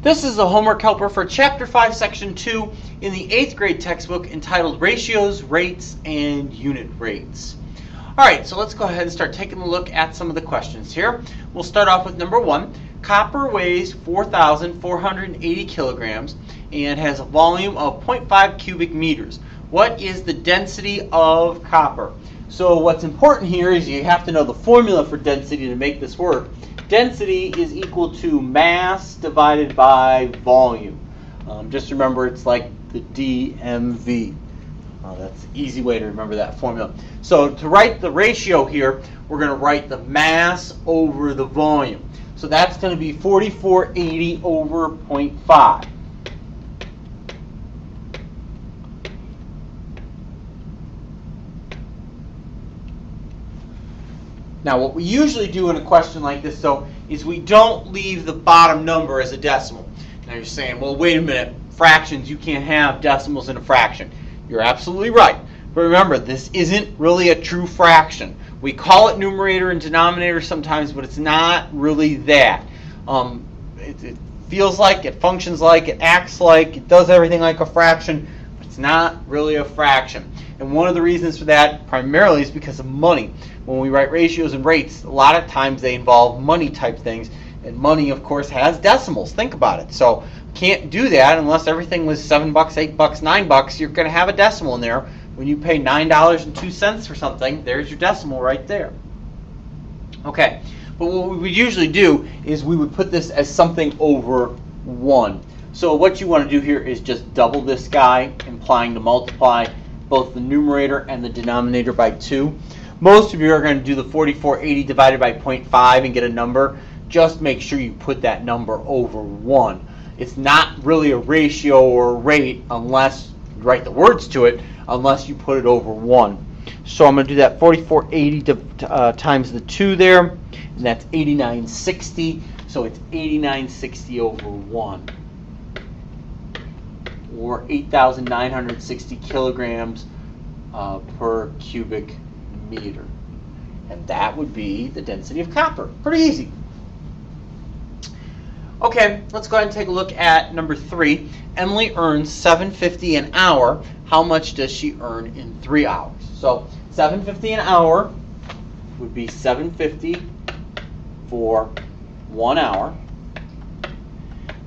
This is a homework helper for Chapter 5, Section 2 in the 8th grade textbook entitled Ratios, Rates, and Unit Rates. Alright, so let's go ahead and start taking a look at some of the questions here. We'll start off with number 1. Copper weighs 4,480 kilograms and has a volume of 0.5 cubic meters. What is the density of copper? So what's important here is you have to know the formula for density to make this work. Density is equal to mass divided by volume. Just remember it's like the DMV. That's an easy way to remember that formula. So to write the ratio here, we're going to write the mass over the volume. So that's going to be 4480 over 0.5. Now what we usually do in a question like this though is we don't leave the bottom number as a decimal. Now you're saying, well wait a minute, fractions, you can't have decimals in a fraction. You're absolutely right. But remember, this isn't really a true fraction. We call it numerator and denominator sometimes, but it's not really that. It feels like, it functions like, it acts like, it does everything like a fraction, but it's not really a fraction. And one of the reasons for that primarily is because of money. When we write ratios and rates, a lot of times they involve money type things, and money of course has decimals. Think about it. So can't do that unless everything was $7, $8, $9. You're going to have a decimal in there. When you pay $9.02 for something, there's your decimal right there. Okay, but what we would usually do is we would put this as something over 1. So what you want to do here is just double this guy, implying to multiply both the numerator and the denominator by 2. Most of you are going to do the 4480 divided by 0.5 and get a number. Just make sure you put that number over 1. It's not really a ratio or a rate unless you write the words to it, unless you put it over 1. So I'm going to do that 4480 times the 2 there, and that's 8960. So it's 8960 over 1, or 8,960 kilograms per cubic meter. And that would be the density of copper. Pretty easy. Okay, let's go ahead and take a look at number 3. Emily earns $7.50 an hour. How much does she earn in 3 hours? So $7.50 an hour would be $7.50 for 1 hour.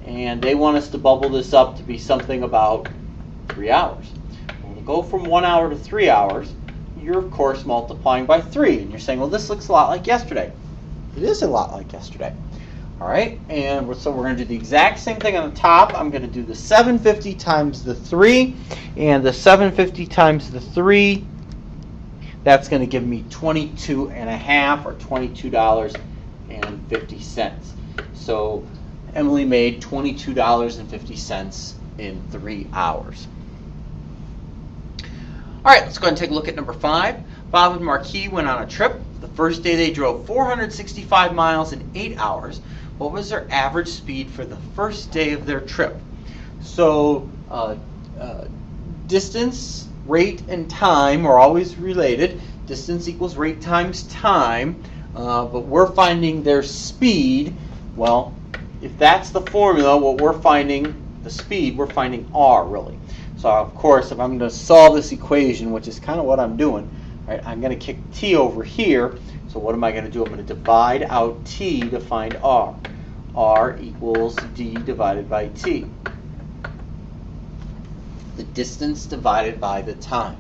And they want us to bubble this up to be something about 3 hours. Well, to go from 1 hour to 3 hours, you're of course multiplying by 3. And you're saying, well, this looks a lot like yesterday. It is a lot like yesterday. All right, and so we're going to do the exact same thing on the top. I'm going to do the 750 times the 3, and the 750 times the 3, that's going to give me 22.5 or $22.50. So Emily made $22.50 in 3 hours. All right, let's go ahead and take a look at number 5. Bob and Marquis went on a trip. The first day they drove 465 miles in 8 hours. What was their average speed for the first day of their trip? So distance, rate, and time are always related. Distance equals rate times time, but we're finding their speed. Well, if that's the formula, what we're finding, the speed, we're finding r really. So of course, if I'm going to solve this equation, which is kind of what I'm doing, right, I'm going to kick t over here. So what am I going to do? I'm going to divide out t to find r. r equals d divided by t. The distance divided by the time.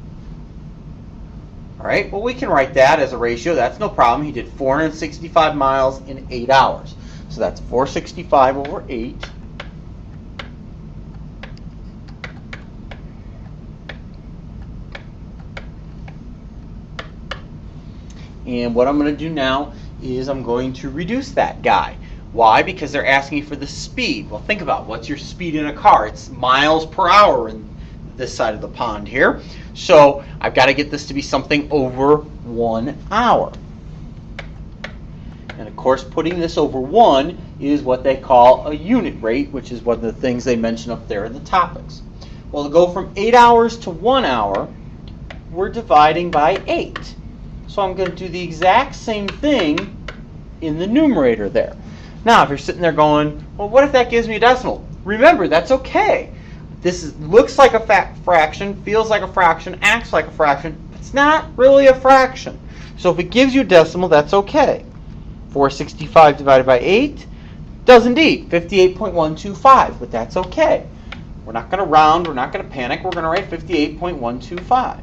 All right, well, we can write that as a ratio. That's no problem. He did 465 miles in 8 hours. So that's 465 over 8. And what I'm going to do now is I'm going to reduce that guy. Why? Because they're asking for the speed. Well, think about what's your speed in a car. It's miles per hour in this side of the pond here. So I've got to get this to be something over 1 hour. And of course, putting this over 1 is what they call a unit rate, which is one of the things they mention up there in the topics. Well, to go from 8 hours to 1 hour, we're dividing by 8. So I'm going to do the exact same thing in the numerator there. Now, if you're sitting there going, well, what if that gives me a decimal? Remember, that's okay. Looks like a fraction, feels like a fraction, acts like a fraction. It's not really a fraction. So if it gives you a decimal, that's okay. 465 divided by 8 does indeed, 58.125, but that's okay. We're not going to round, we're not going to panic, we're going to write 58.125.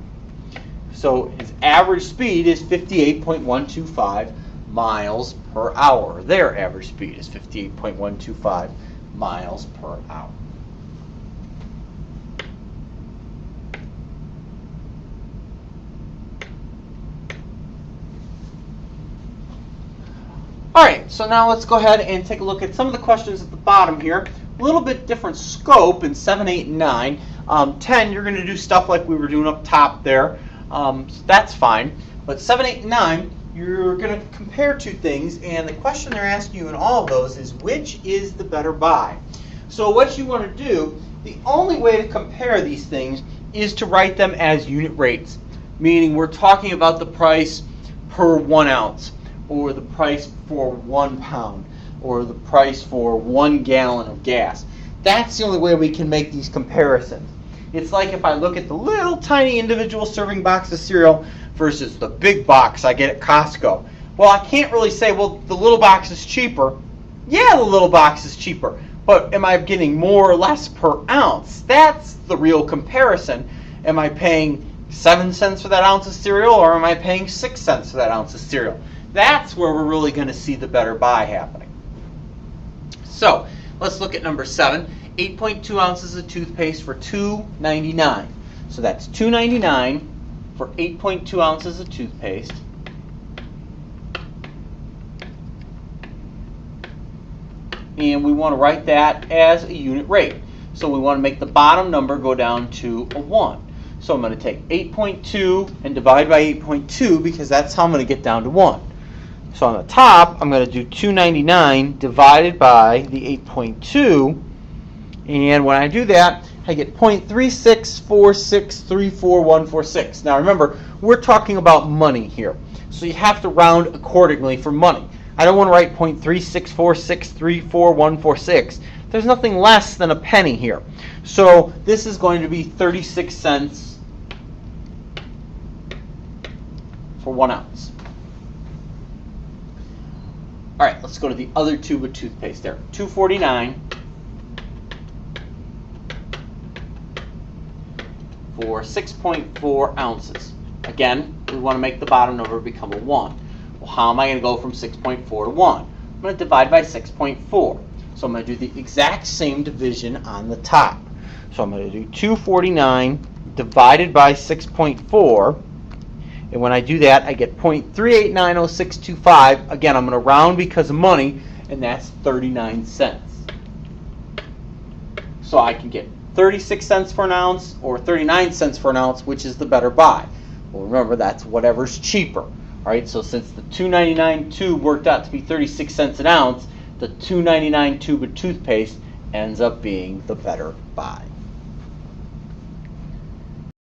So his average speed is 58.125 miles per hour. Their average speed is 58.125 miles per hour. Alright, so now let's go ahead and take a look at some of the questions at the bottom here. A little bit different scope in 7, 8, and 9. 10, you're going to do stuff like we were doing up top there. So that's fine. But 7, 8, and 9, you're going to compare two things, and the question they're asking you in all of those is, which is the better buy? So what you want to do, the only way to compare these things is to write them as unit rates, meaning we're talking about the price per 1 ounce, or the price for 1 pound, or the price for 1 gallon of gas. That's the only way we can make these comparisons. It's like if I look at the little tiny individual serving box of cereal versus the big box I get at Costco. Well, I can't really say, well, the little box is cheaper. Yeah, the little box is cheaper, but am I getting more or less per ounce? That's the real comparison. Am I paying 7 cents for that ounce of cereal, or am I paying 6 cents for that ounce of cereal? That's where we're really going to see the better buy happening. So let's look at number 7. 8.2 ounces of toothpaste for $2.99. So that's $2.99 for 8.2 ounces of toothpaste. And we want to write that as a unit rate. So we want to make the bottom number go down to a 1. So I'm going to take 8.2 and divide by 8.2 because that's how I'm going to get down to 1. So on the top, I'm going to do $2.99 divided by the 8.2. And when I do that, I get 0.364634146. Now remember, we're talking about money here. So you have to round accordingly for money. I don't want to write 0.364634146. There's nothing less than a penny here. So this is going to be 36 cents for 1 ounce. All right, let's go to the other tube of toothpaste there. $2.49 for 6.4 ounces. Again, we want to make the bottom number become a 1. Well, how am I going to go from 6.4 to 1? I'm going to divide by 6.4. So I'm going to do the exact same division on the top. So I'm going to do 249 divided by 6.4. And when I do that, I get 0.3890625. Again, I'm going to round because of money, and that's 39 cents. So I can get 36 cents for an ounce or 39 cents for an ounce, which is the better buy. Well, remember, that's whatever's cheaper. All right, so since the $2.99 tube worked out to be 36 cents an ounce, the $2.99 tube of toothpaste ends up being the better buy.